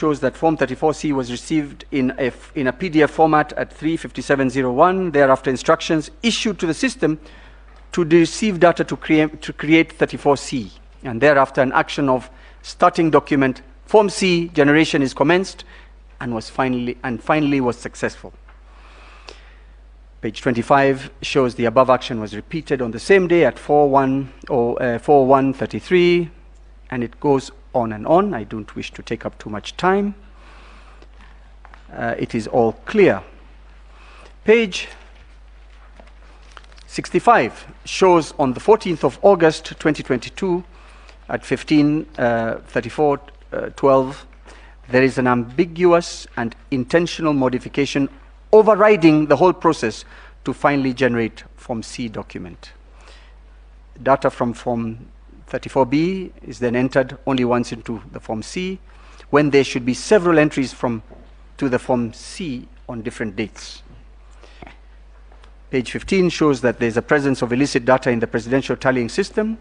shows that Form 34C was received in a PDF format at 3:57:01. Thereafter, instructions issued to the system to receive data to create 34C. And thereafter, an action of starting document Form C generation is commenced and finally was successful. Page 25 shows the above action was repeated on the same day at 4:1:33, and it goes on and on. I don't wish to take up too much time. It is all clear. Page 65 shows on the 14th of August 2022 at 15:34:12 there is an ambiguous and intentional modification overriding the whole process to finally generate Form C document. Data from Form 34B is then entered only once into the Form C, when there should be several entries to the Form C on different dates. Page 15 shows that there's a presence of illicit data in the presidential tallying system.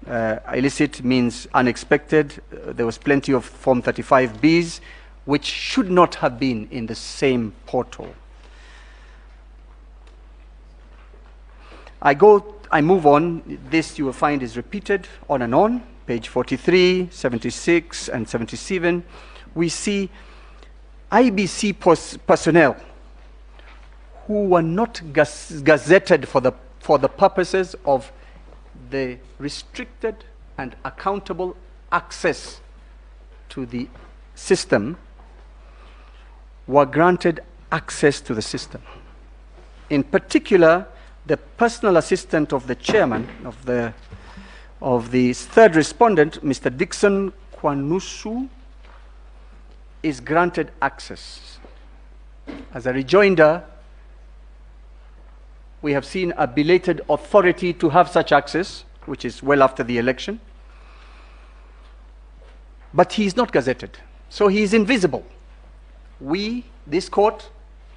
Illicit means unexpected. There was plenty of Form 35Bs, which should not have been in the same portal. I move on. This you will find is repeated on and on. Page 43, 76, and 77. We see IEBC personnel who were not gazetted for the purposes of the restricted and accountable access to the system were granted access to the system. In particular, the personal assistant of the chairman of the third respondent, Mr. Dixon Kwanusu, is granted access. As a rejoinder, we have seen a belated authority to have such access, which is well after the election. But he is not gazetted, so he is invisible. This court,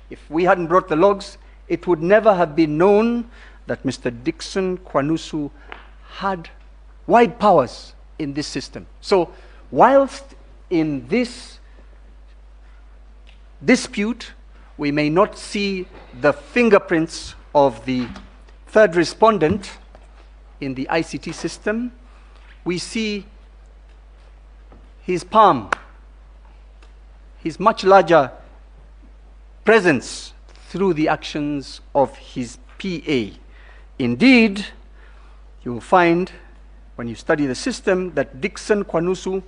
if we hadn't brought the logs, it would never have been known that Mr. Dixon Kwanusu had wide powers in this system. So, whilst in this dispute, we may not see the fingerprints of the third respondent in the ICT system, we see his palm, his much larger presence through the actions of his PA. Indeed, you will find, when you study the system, that Dixon Kwanusu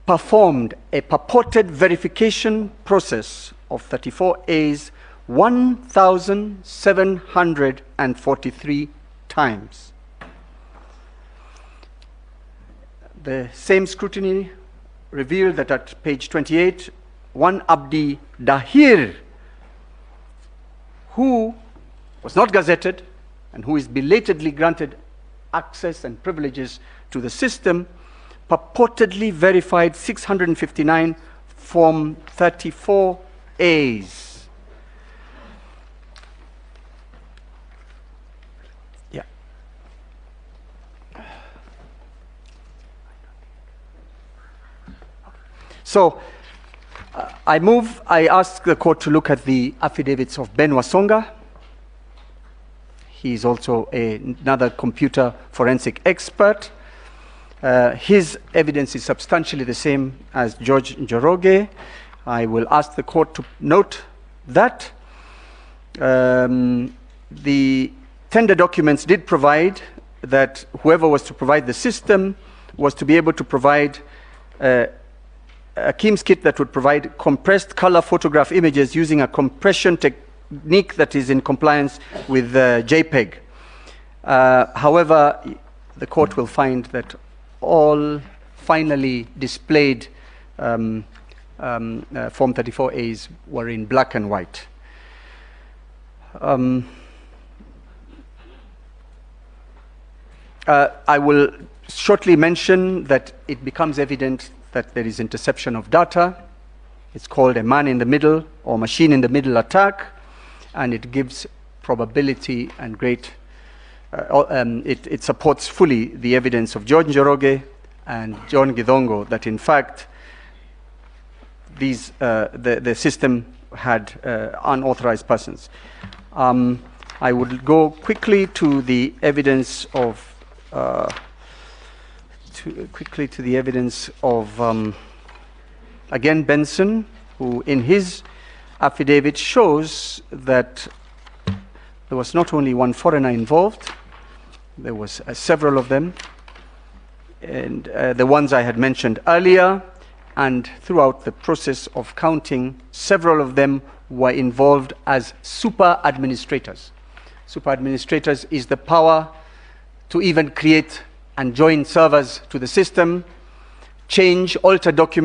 performed a purported verification process of 34A's 1,743 times. The same scrutiny revealed that at page 28, one Abdi Dahir, who was not gazetted and who is belatedly granted access and privileges to the system, purportedly verified 659 Form 34As. Yeah. So, I ask the court to look at the affidavits of Ben Wasonga. He is also another computer forensic expert. His evidence is substantially the same as George Njoroge. I will ask the court to note that the tender documents did provide that whoever was to provide the system was to be able to provide a Keems kit that would provide compressed color photograph images using a compression technique that is in compliance with JPEG. However, the court will find that all finally displayed Form 34As were in black and white. I will shortly mention that it becomes evident that there is interception of data. It's called a man-in-the-middle or machine-in-the-middle attack, and it gives probability and great, it supports fully the evidence of George Njoroge and John Githongo that in fact the system had unauthorized persons. I would go quickly to the evidence of again Benson, who in his affidavit shows that there was not only one foreigner involved, there was several of them, and the ones I had mentioned earlier, and throughout the process of counting, several of them were involved as super administrators. Super administrators is the power to even create and join servers to the system, change, alter documents,